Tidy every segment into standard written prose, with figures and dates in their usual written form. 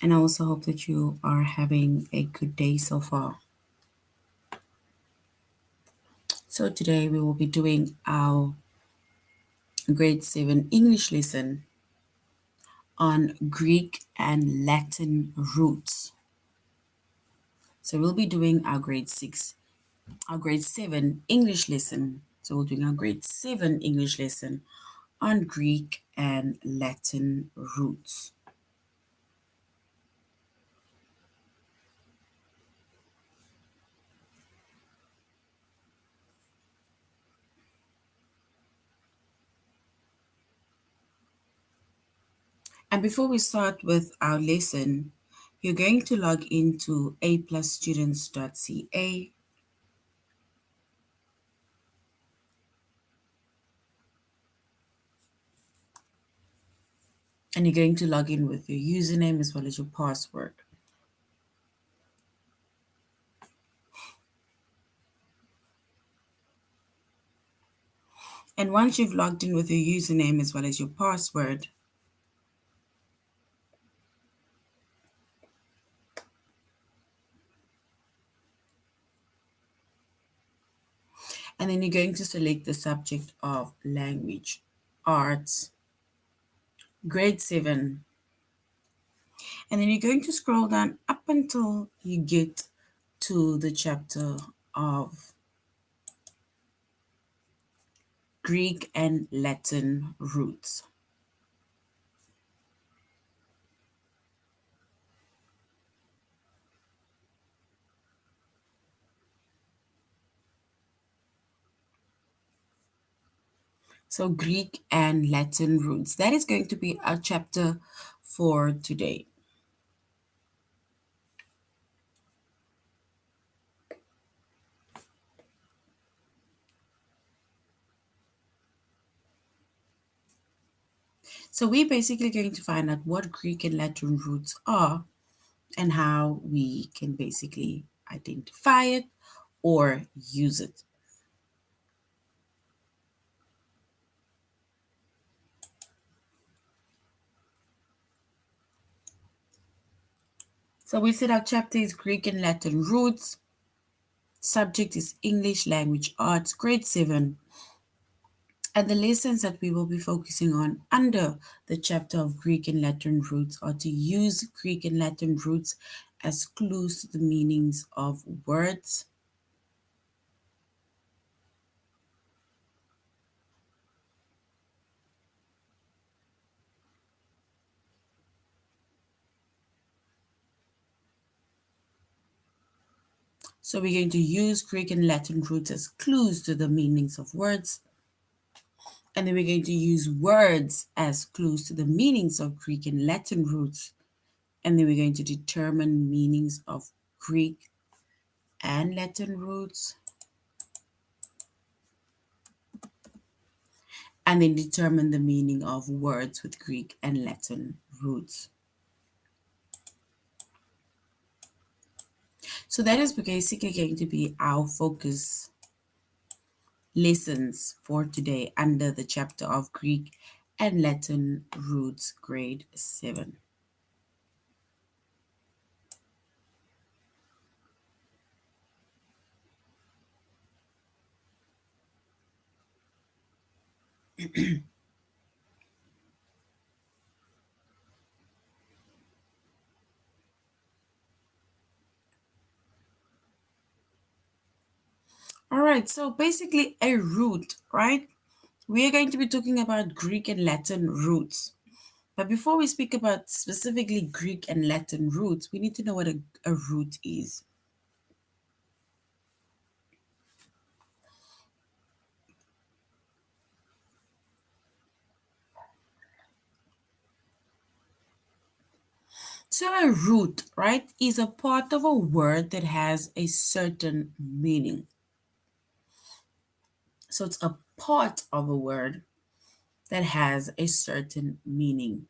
And I also hope that you are having a good day so far. So today we will be doing our grade 7 English lesson on Greek and Latin roots. So we'll be doing our grade 7 English lesson. So we're doing our grade 7 English lesson on Greek and Latin roots. And before we start with our lesson, you're going to log into aplusstudents.ca, and you're going to log in with your username as well as your password. And once you've logged in with your username as well as your password, and then you're going to select the subject of language, arts, grade 7. And then you're going to scroll down up until you get to the chapter of Greek and Latin roots. So Greek and Latin roots. That is going to be our chapter for today. So we're basically going to find out what Greek and Latin roots are and how we can basically identify it or use it. So we said our chapter is Greek and Latin roots. Subject is English Language Arts, grade 7. And the lessons that we will be focusing on under the chapter of Greek and Latin roots are to use Greek and Latin roots as clues to the meanings of words. So we're going to use Greek and Latin roots as clues to the meanings of words. And then we're going to use words as clues to the meanings of Greek and Latin roots. And then we're going to determine meanings of Greek and Latin roots. And then determine the meaning of words with Greek and Latin roots. So that is basically going to be our focus lessons for today under the chapter of Greek and Latin roots, grade 7. All right, so basically a root, right? We are going to be talking about Greek and Latin roots. But before we speak about specifically Greek and Latin roots, we need to know what a root is. So a root, right, is a part of a word that has a certain meaning. So it's a part of a word that has a certain meaning.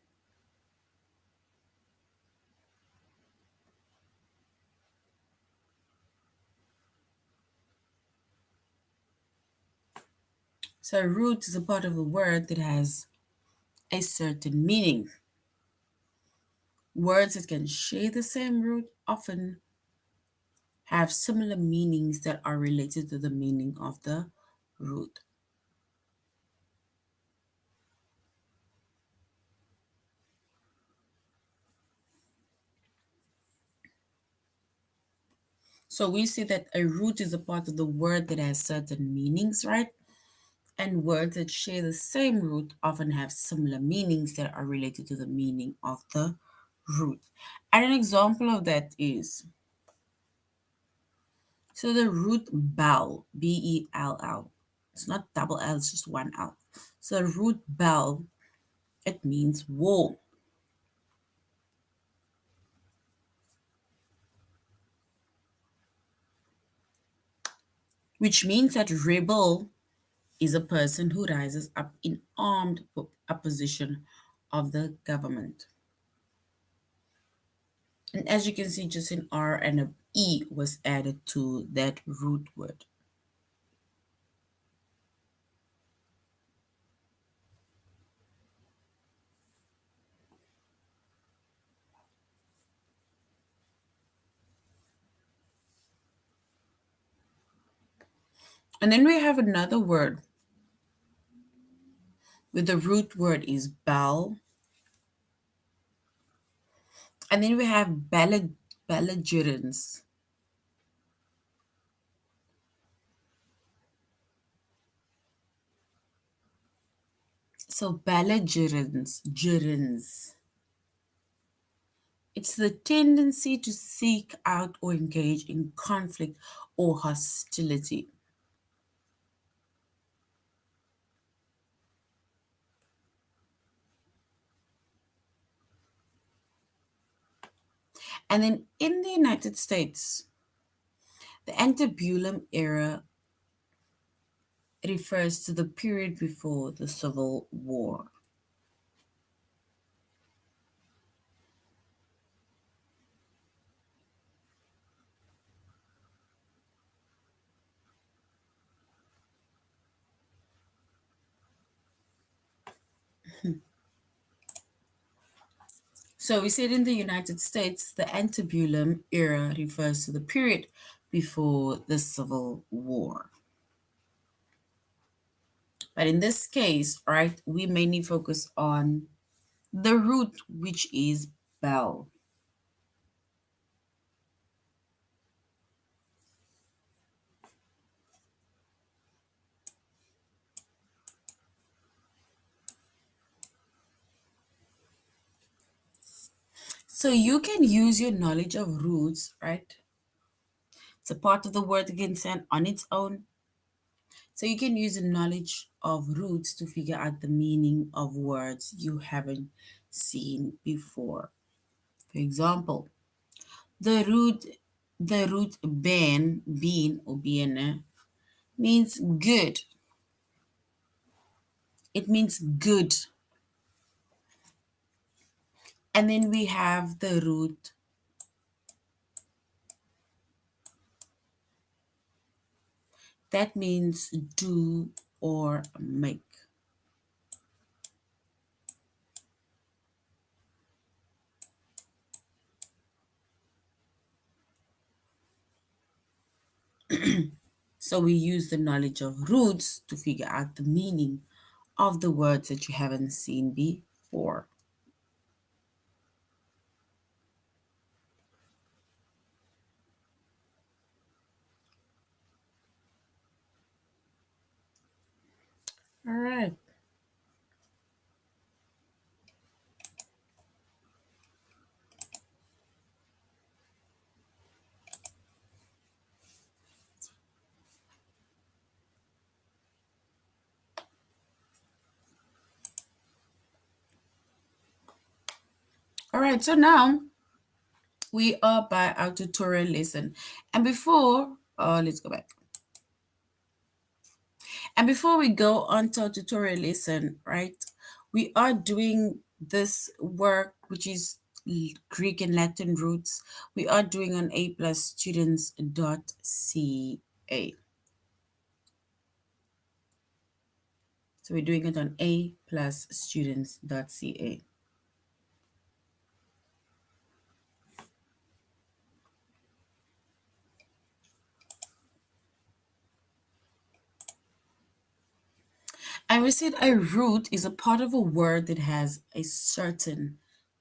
So a root is a part of a word that has a certain meaning. Words that can share the same root often have similar meanings that are related to the meaning of the root. So we see that a root is a part of the word that has certain meanings, right? And words that share the same root often have similar meanings that are related to the meaning of the root. And an example of that is, so the root bell, Bell, it's not double L, it's just one L. So the root bell, it means wall, which means that rebel is a person who rises up in armed opposition of the government. And as you can see, just an R and a E was added to that root word. And then we have another word with the root word is bell. And then we have belligerence. So gerunds. It's the tendency to seek out or engage in conflict or hostility. And then in the United States, the antebellum era refers to the period before the Civil War. So we said in the United States, the antebellum era refers to the period before the Civil War. But in this case, right, we mainly focus on the root, which is bell. So you can use your knowledge of roots, right? It's a part of the word that can stand on its own. So you can use the knowledge of roots to figure out the meaning of words you haven't seen before. For example, the root the root bean or biene means good. It means good. And then we have the root that means do or make. So we use the knowledge of roots to figure out the meaning of the words that you haven't seen before. All right. All right. So now we are by our tutorial lesson. And before, let's go back. And before we go on to our tutorial lesson, right, we are doing this work, which is Greek and Latin roots. We are doing on aplusstudents.ca. So we're doing it on aplusstudents.ca. And we said a root is a part of a word that has a certain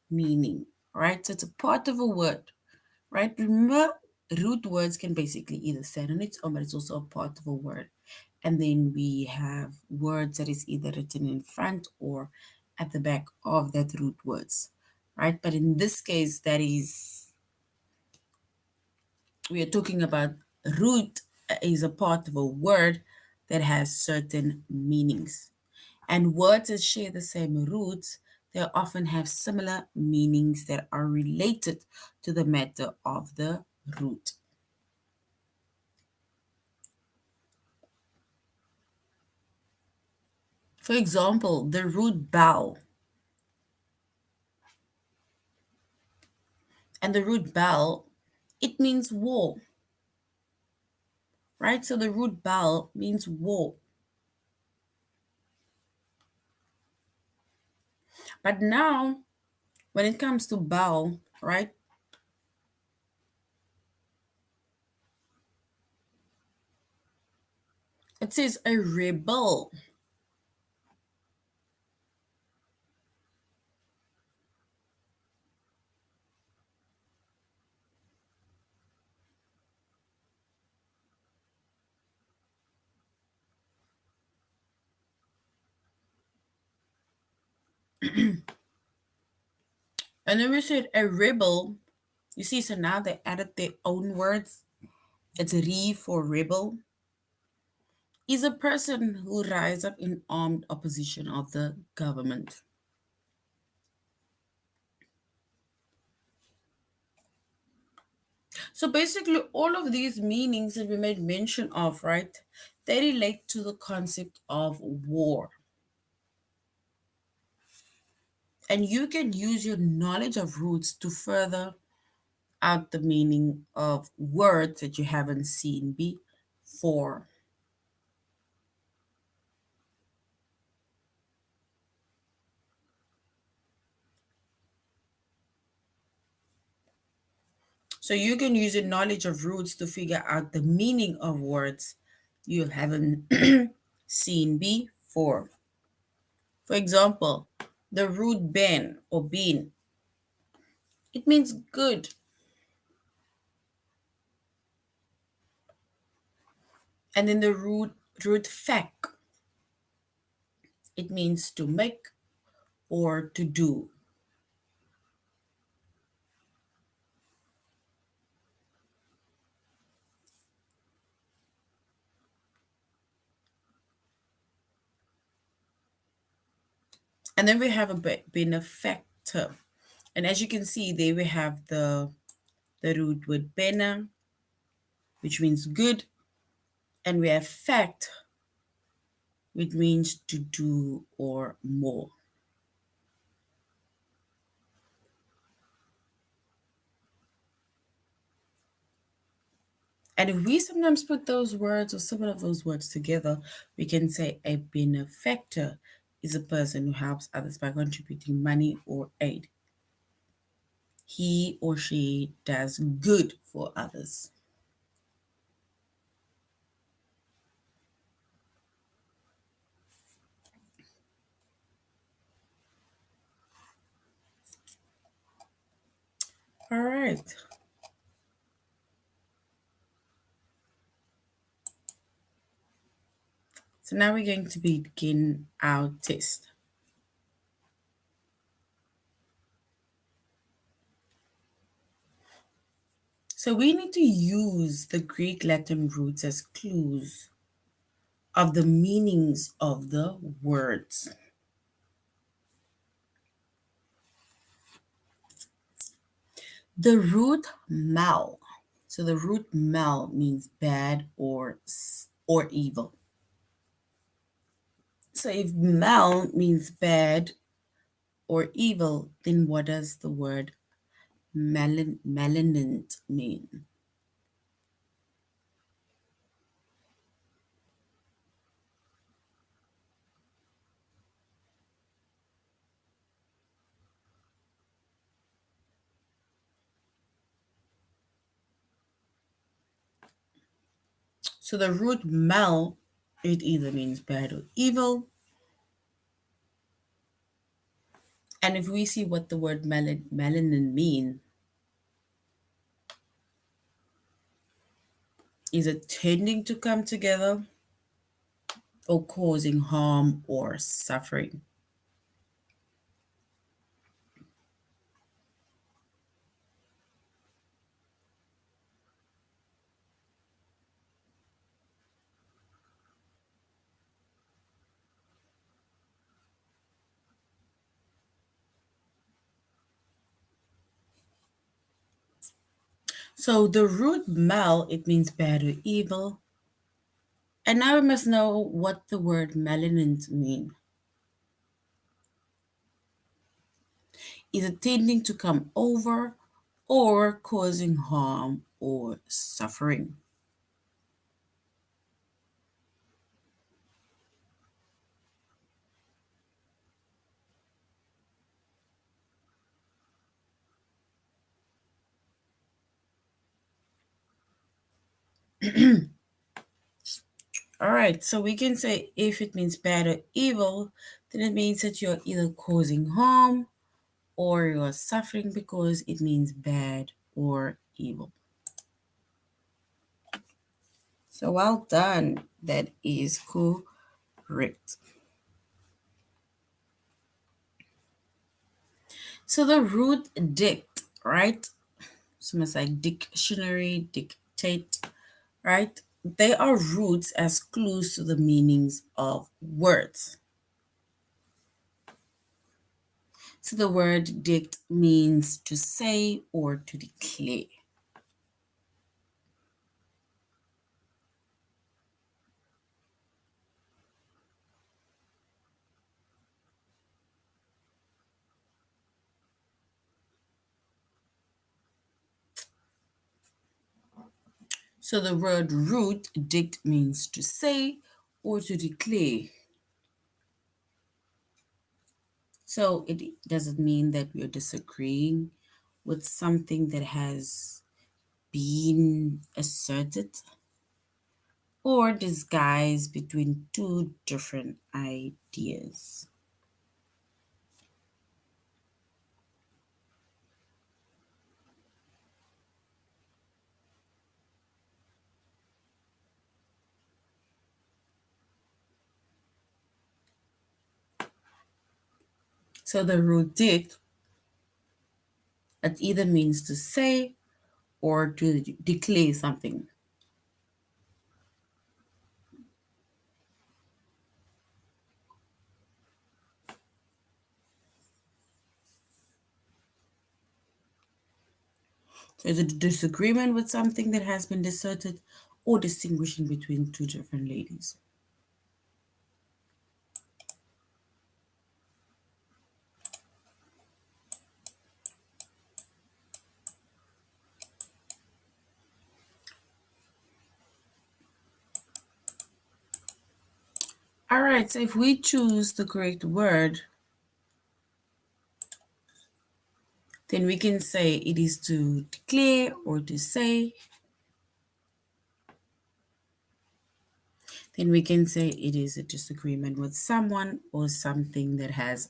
meaning, right? So it's a part of a word, right? Remember, root words can basically either stand on its own, but it's also a part of a word. And then we have words that is either written in front or at the back of that root words, right? But in this case, we are talking about root is a part of a word that has certain meanings. And words that share the same roots, they often have similar meanings that are related to the matter of the root. For example, the root bow and the root bell, it means war, right? So the root bell means war. But now, when it comes to bow, right, it says a rebel. And then we said a rebel. You see, so now they added their own words. It's re for rebel. Is a person who rise up in armed opposition of the government. So basically, all of these meanings that we made mention of, right, they relate to the concept of war. And you can use your knowledge of roots to further out the meaning of words that you haven't seen before. So you can use your knowledge of roots to figure out the meaning of words you haven't seen before. For example, the root ben or bean, it means good. And then the root fact, it means to make or to do. And then we have a benefactor. And as you can see, there we have the root word bena, which means good, and we have fact, which means to do or more. And if we sometimes put those words or some of those words together, we can say a benefactor is a person who helps others by contributing money or aid. He or she does good for others. All right. So now we're going to begin our test. So we need to use the Greek Latin roots as clues of the meanings of the words. The root mal. So the root mal means bad or evil. So if mal means bad or evil, then what does the word malignant mean? So the root mal, it either means bad or evil, And if we see what the word melanin mean, is it tending to come together or causing harm or suffering? So the root mel, it means bad or evil. And now we must know what the word melanin mean. Is it tending to come over or causing harm or suffering? All right, so we can say if it means bad or evil, then it means that you're either causing harm or you're suffering because it means bad or evil. So well done. That is correct. So the root dict, right? So it's like dictionary, dictate, right? They are roots as clues to the meanings of words. So the word dict means to say or to declare. So the word root, dict, means to say or to declare. So it doesn't mean that we're disagreeing with something that has been asserted or disguised between two different ideas. So the root dict, it either means to say or to declare something. So it's a disagreement with something that has been asserted or distinguishing between two different ladies. All right, so if we choose the correct word, then we can say it is to declare or to say. Then we can say it is a disagreement with someone or something that has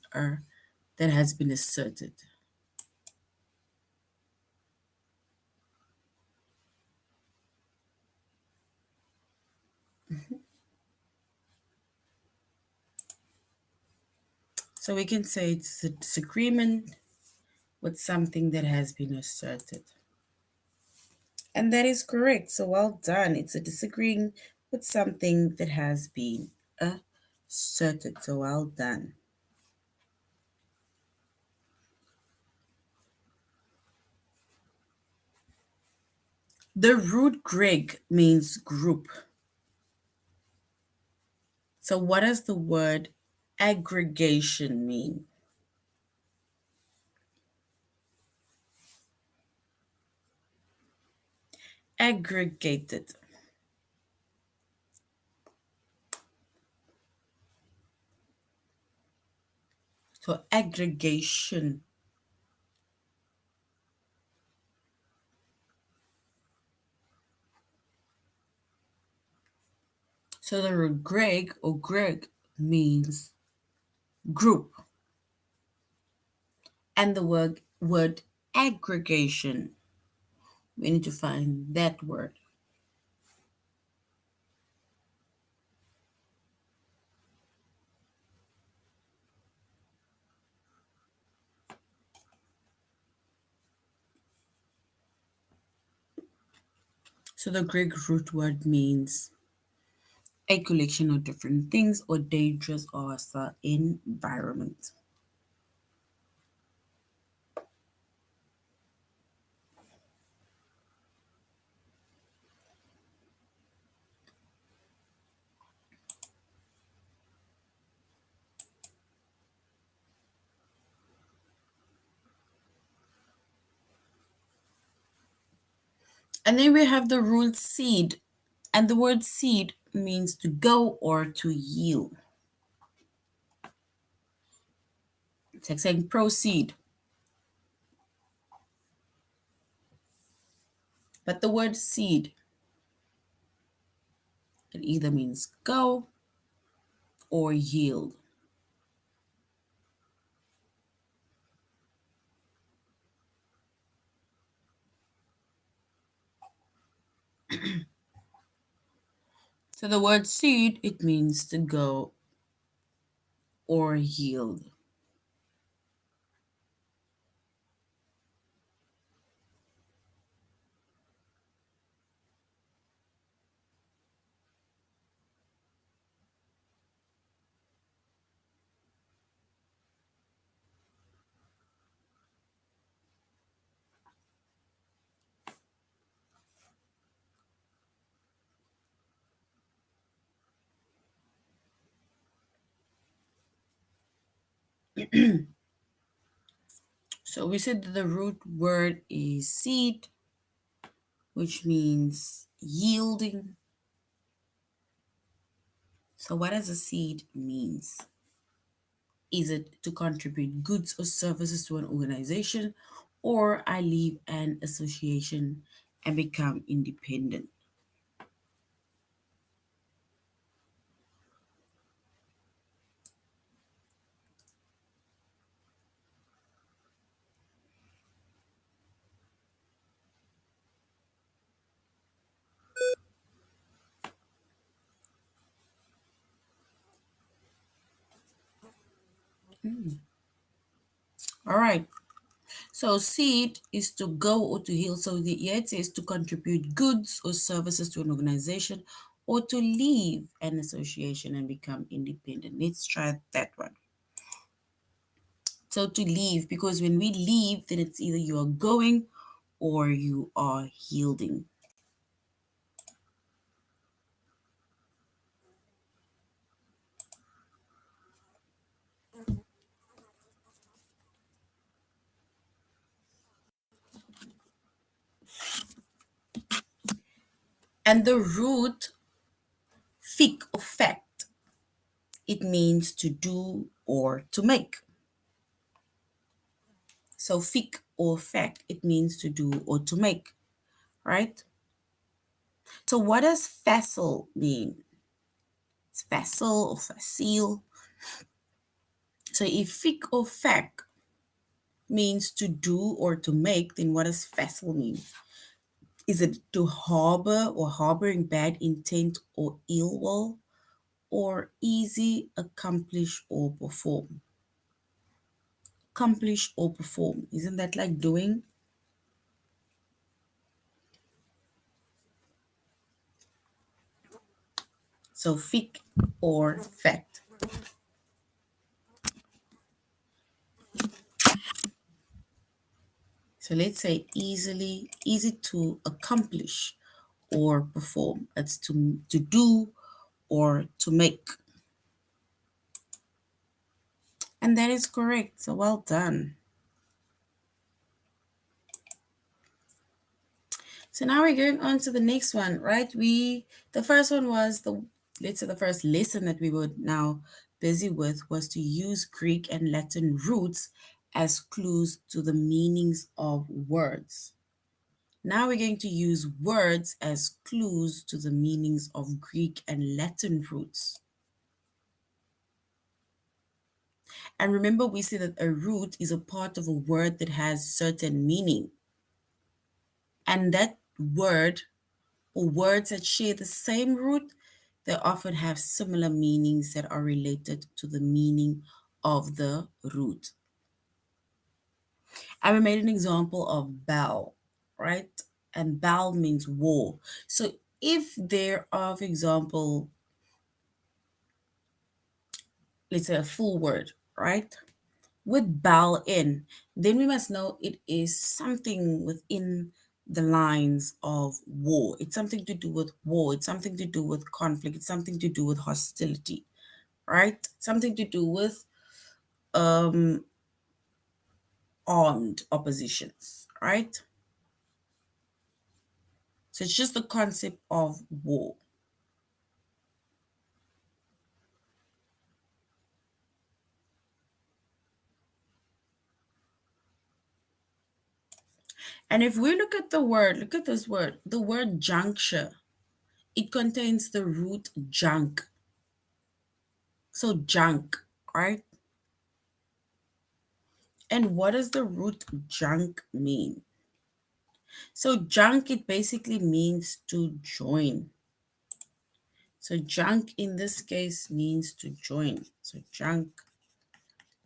been asserted. So we can say it's a disagreement with something that has been asserted. And that is correct. So well done. It's a disagreeing with something that has been asserted. So well done. The root Greg means group. So what does the word aggregation mean? Aggregated. So aggregation. So the root Greg or Greg means group. And the word aggregation, we need to find that word. So the Greek root word means a collection of different things or dangerous or hostile environment. And then we have the root seed. And the word seed means to go or to yield. It's like saying proceed. But the word seed, it either means go or yield. So the word seed, it means to go or yield. So we said that the root word is seed, which means yielding. So what does a seed means? Is it to contribute goods or services to an organization, or I leave an association and become independent? All right. So seed is to go or to heal. So here it says to contribute goods or services to an organization or to leave an association and become independent. Let's try that one. So to leave, because when we leave, then it's either you are going or you are yielding. And the root fic or fact, it means to do or to make. So fic or fact, it means to do or to make, right? So what does facile mean? It's facile or facile. So if fic or fact means to do or to make, then what does facile mean? Is it to harbor or harboring bad intent or ill will, or easy, accomplish or perform? Accomplish or perform. Isn't that like doing? So fic or fact. So let's say easy to accomplish or perform. It's to do or to make. And that is correct. So well done. So now we're going on to the next one, right? The first one was let's say the first lesson that we were now busy with was to use Greek and Latin roots as clues to the meanings of words. Now we're going to use words as clues to the meanings of Greek and Latin roots. And remember, we say that a root is a part of a word that has certain meaning. And that word or words that share the same root, they often have similar meanings that are related to the meaning of the root. And we made an example of bell, right? And bell means war. So if there are, for example, let's say a full word, right? With bell in, then we must know it is something within the lines of war. It's something to do with war. It's something to do with conflict. It's something to do with hostility, right? Something to do with um, armed oppositions, right? So it's just the concept of war. And if we look at the word, look at this word, the word juncture, it contains the root junk. So junk, right? And what does the root junk mean? So junk, it basically means to join. So junk in this case means to join. So junk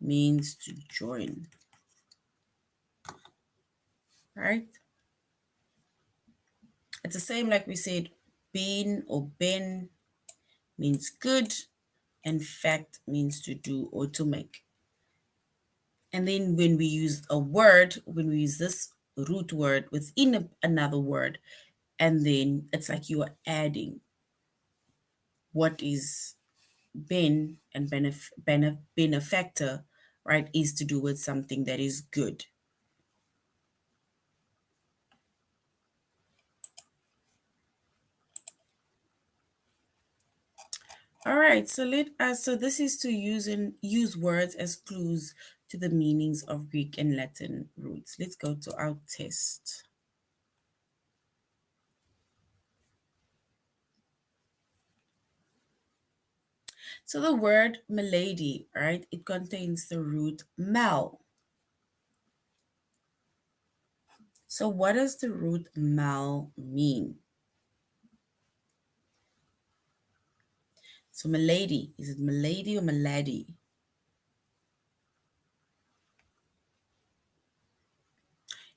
means to join, right? It's the same like we said, been or been means good, and fact means to do or to make. And then when we use a word, when we use this root word within another word, and then it's like you are adding what is ben and benefactor, right, is to do with something that is good. All right, so so this is to use words as clues to the meanings of Greek and Latin roots. Let's go to our test. So the word milady, right, it contains the root mal. So what does the root mal mean? So milady, is it milady or malady?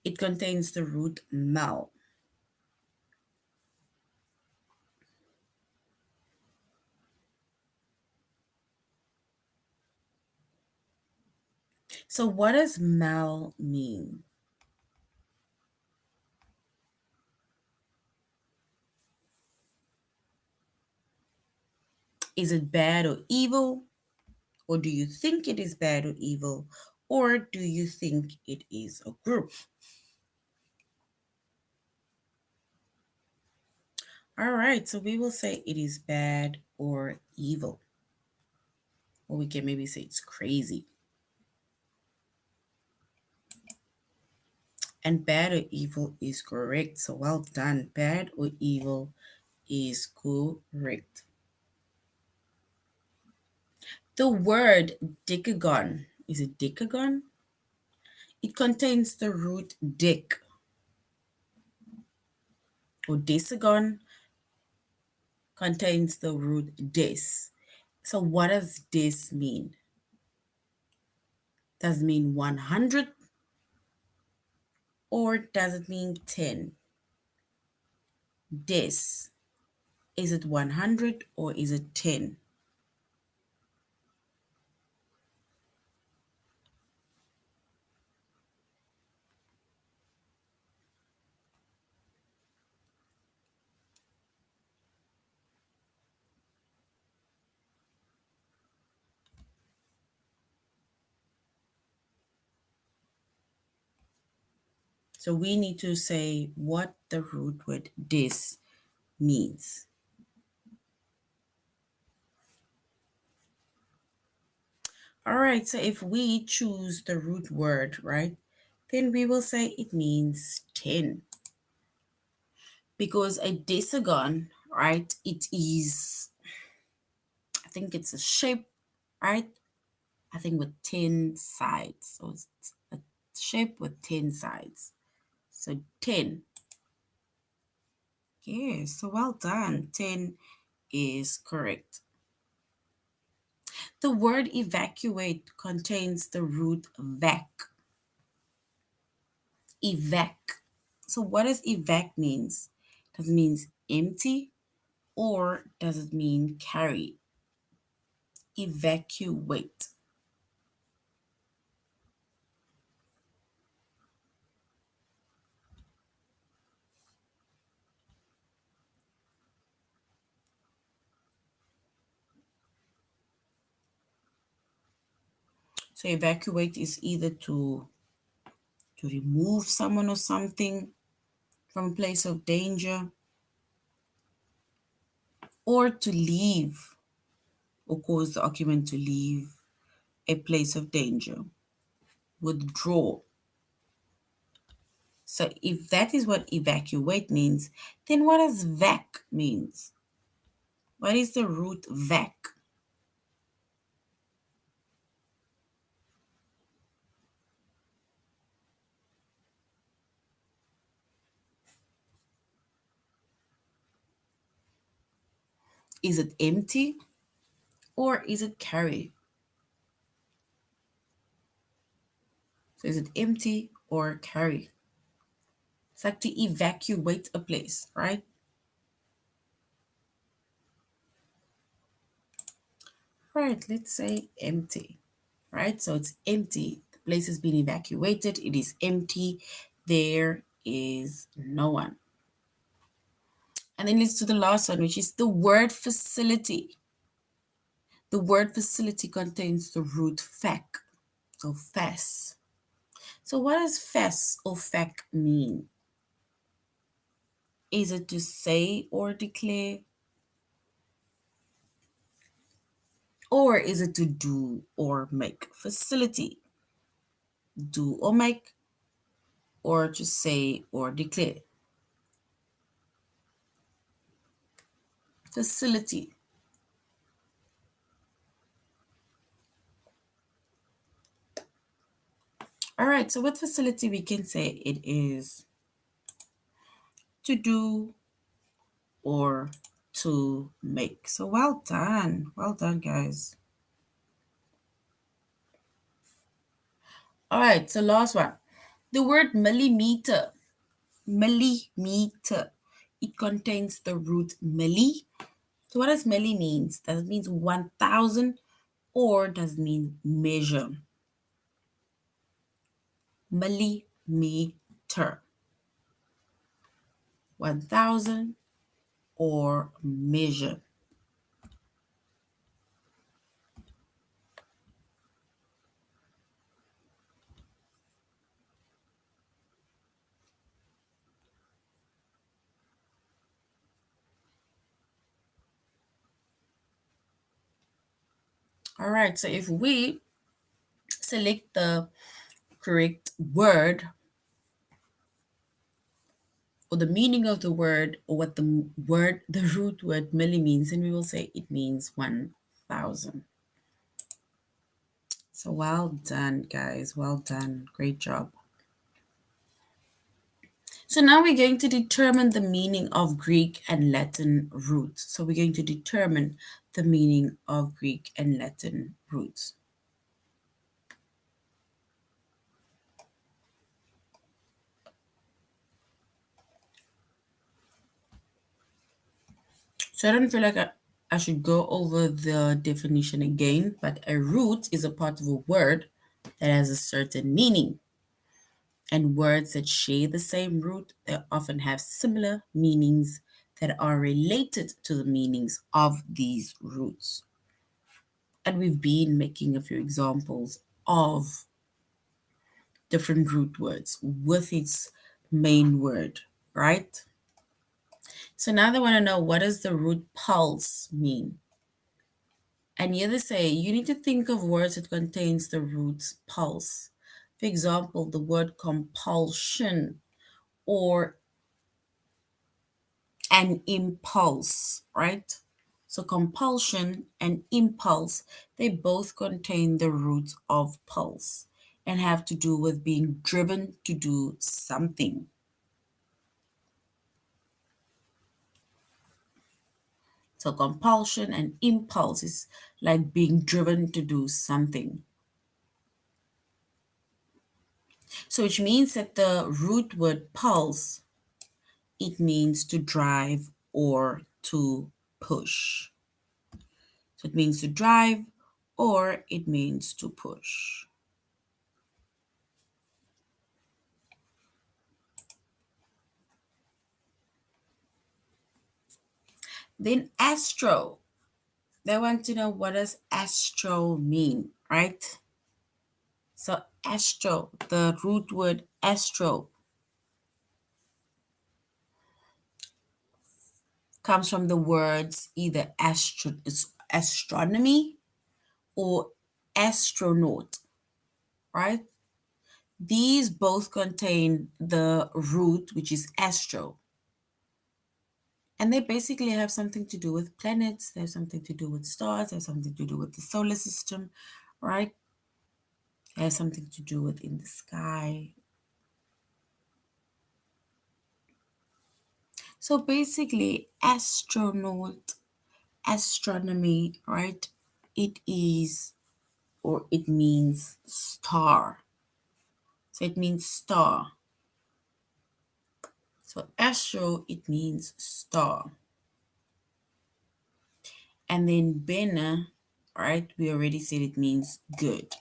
It contains the root mal. So what does mal mean? Is it bad or evil? Or do you think it is bad or evil? Or do you think it is a group? All right, so we will say it is bad or evil. Or we can maybe say it's crazy. And bad or evil is correct. So well done. Bad or evil is correct. The word decagon, is it decagon? It contains the root dic, or decagon contains the root des. So what does des mean? Does it mean 100 or does it mean 10? Des. Is it 100 or is it 10? So we need to say what the root word des means. All right, so if we choose the root word, right, then we will say it means 10. Because a decagon, right, it is, I think it's a shape, right? I think with 10 sides. So it's a shape with 10 sides. So 10. Yes, so well done. 10 is correct. The word evacuate contains the root vac. Evac. So what does evac means? Does it mean empty or does it mean carry? Evacuate. So evacuate is either to remove someone or something from a place of danger, or to leave or cause the occupant to leave a place of danger. Withdraw. So if that is what evacuate means, then what does vac means? What is the root vac? Is it empty or is it carry? So is it empty or carry? It's like to evacuate a place, right? Right, let's say empty, right? So it's empty. The place has been evacuated. It is empty. There is no one. And then leads to the last one, which is the word facility. The word facility contains the root fac, so fas. So what does fas or fac mean? Is it to say or declare? Or is it to do or make? Facility, do or make, or to say or declare. Facility. All right, so with facility, we can say it is to do or to make. So well done. Well done, guys. All right, so last one. The word millimeter. Millimeter. It contains the root milli. So what does milli means? Does it mean 1,000 or does it mean measure? Millimeter. 1,000 or measure. All right, so if we select the correct word or the meaning of the word or what the root word milli means, and we will say it means 1,000. So well done, guys. Well done. Great job. So now we're going to determine the meaning of Greek and Latin roots. So we're going to determine the meaning of Greek and Latin roots. So I don't feel like I should go over the definition again, but a root is a part of a word that has a certain meaning. And words that share the same root, they often have similar meanings that are related to the meanings of these roots. And we've been making a few examples of different root words with its main word, right? So now they want to know, what does the root pulse mean? And here they say you need to think of words that contains the root pulse. For example, the word compulsion or an impulse, right? So compulsion and impulse, they both contain the root of pulse and have to do with being driven to do something. So compulsion and impulse is like being driven to do something. So which means that the root word pulse, it means to drive or to push. So it means to drive or it means to push. Then astro. They want to know, what does astro mean, right? So astro, the root word astro, comes from the words either astronomy or astronaut, right? These both contain the root, which is astro. And they basically have something to do with planets, they have something to do with stars, they have something to do with the solar system, right? They have something to do with in the sky. So basically, astronaut, astronomy, right? It is, or it means star. So it means star. So astro, it means star. And then bena, right? We already said it means good.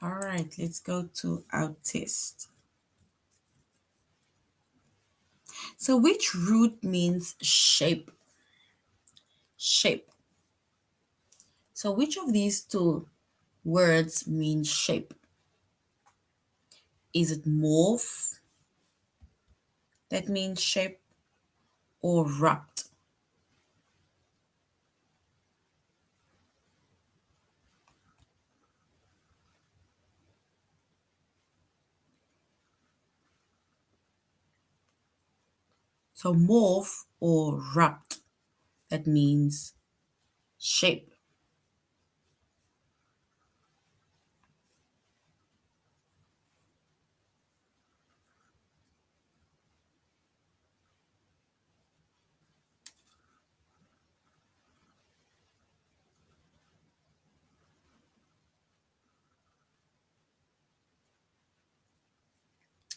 All right, let's go to our test. So which root means shape? Shape. So which of these two words mean shape? Is it morph, that means shape, or rupt? So morph or rupt, that means shape.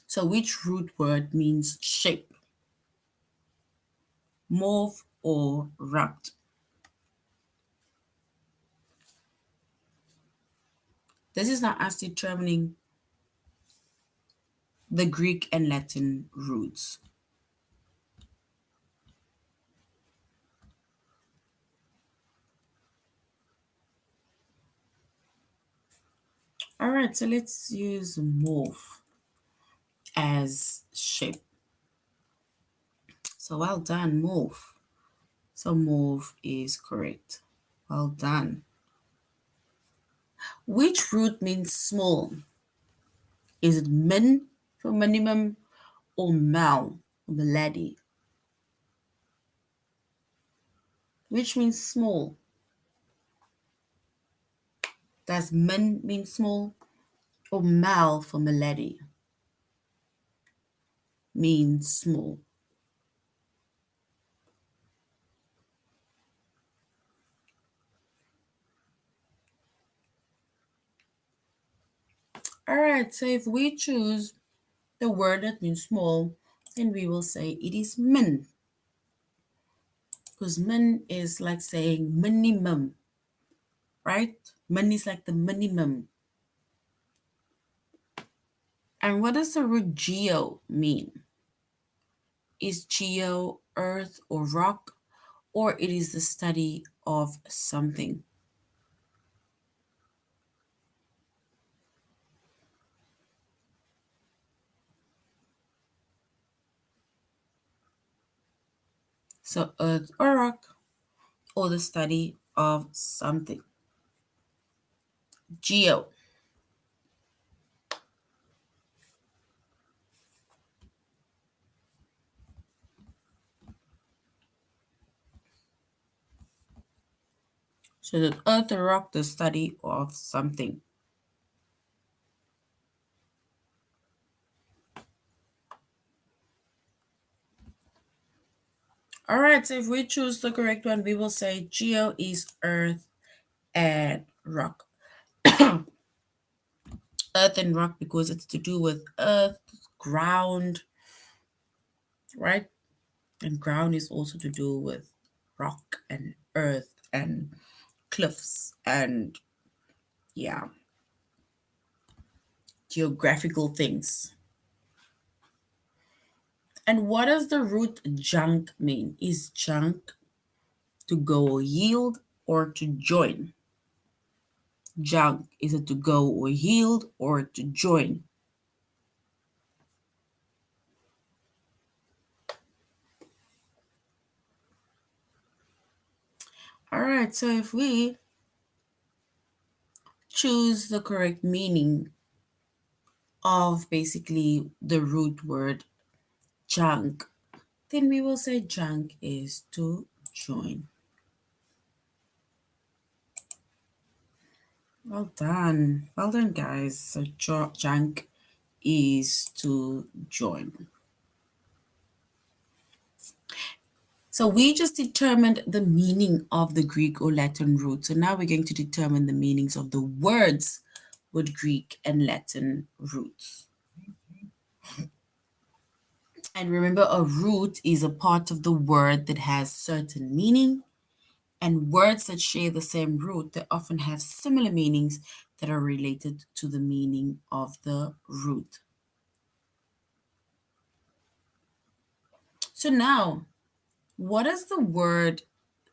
So which root word means shape? Morph or rupt? This is not us determining the Greek and Latin roots. All right, so let's use morph as shape. So well done, morph. So morph is correct. Well done. Which root means small? Is it min for minimum or mal for melody? Which means small? Does min mean small or mal for melody means small? All right, so if we choose the word that means small, then we will say it is min. Because min is like saying minimum, right? Min is like the minimum. And what does the root geo mean? Is geo earth or rock, or it is the study of something? So earth or rock, or the study of something. Geo. So the earth, the rock, the study of something. All right, so if we choose the correct one, we will say geo is earth and rock. Earth and rock because it's to do with earth, ground, right? And ground is also to do with rock and earth and cliffs and, yeah, geographical things. And what does the root junk mean? Is junk to go or yield or to join? Junk, is it to go or yield or to join? All right, so if we choose the correct meaning of basically the root word junk, then we will say junk is to join. Well done. Well done, guys. So junk is to join. So we just determined the meaning of the Greek or Latin root. So now we're going to determine the meanings of the words with Greek and Latin roots. And remember, a root is a part of the word that has certain meaning, and words that share the same root, they often have similar meanings that are related to the meaning of the root. So now, what does the word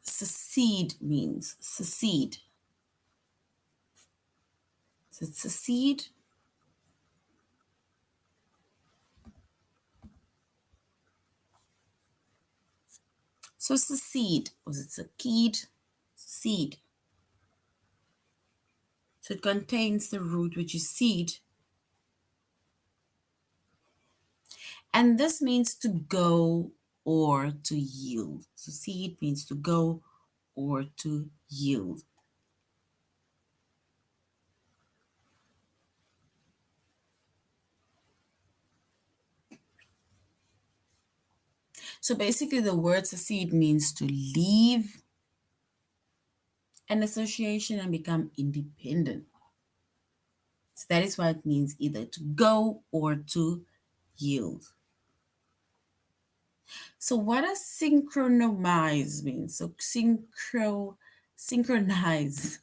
secede means? Secede. Is it secede? So secede, was it secede? Seed. So it contains the root which is seed. And this means to go or to yield. So seed means to go or to yield. So basically, the word secede means to leave an association and become independent. So that is why it means either to go or to yield. So what does synchronize mean? So synchronize, synchronize,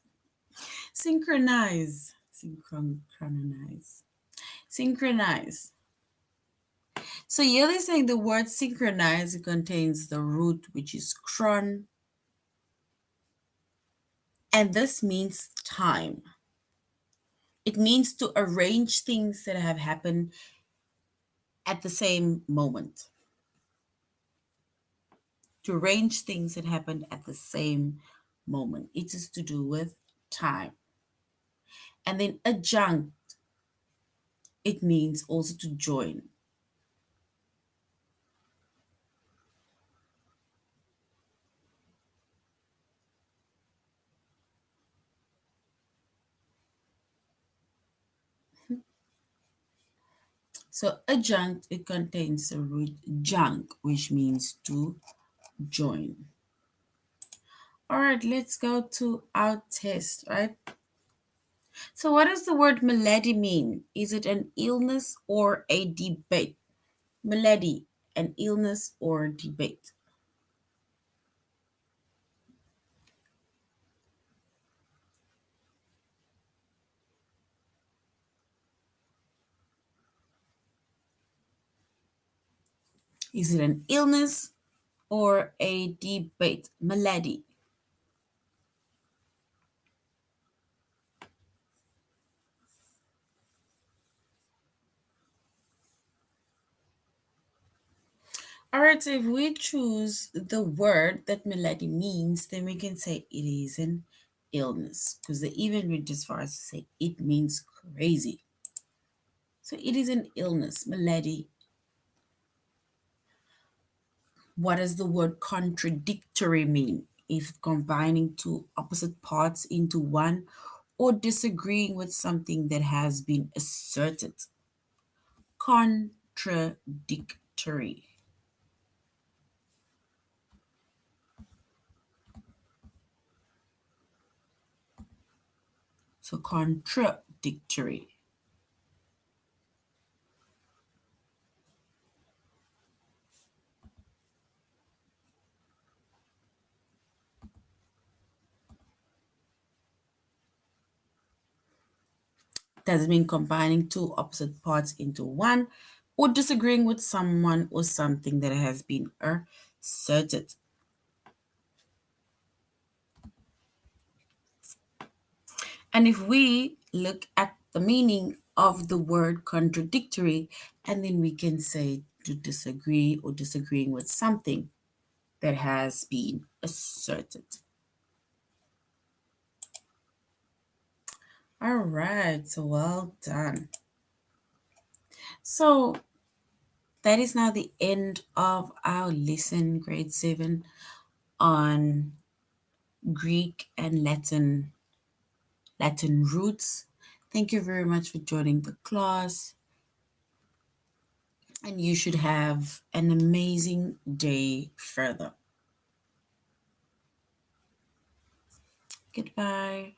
synchronize. So here they're saying the word synchronize contains the root which is chron, and this means time. It means to arrange things that have happened at the same moment. To arrange things that happened at the same moment. It is to do with time. And then adjunct, it means also to join. So adjunct, it contains the root junk, which means to join. All right, let's go to our test, right? So what does the word malady mean? Is it an illness or a debate? Malady, an illness or debate. Is it an illness or a debate? Malady. All right, so if we choose the word that malady means, then we can say it is an illness because they even went as far as to say it means crazy. So it is an illness, malady. What does the word contradictory mean? Is it combining two opposite parts into one or disagreeing with something that has been asserted? Contradictory. So contradictory. Does it mean combining two opposite parts into one or disagreeing with someone or something that has been asserted? And if we look at the meaning of the word contradictory, and then we can say to disagree or disagreeing with something that has been asserted. All right, so well done. So that is now the end of our lesson, grade 7, on Greek and Latin roots. Thank you very much for joining the class, and you should have an amazing day further. Goodbye.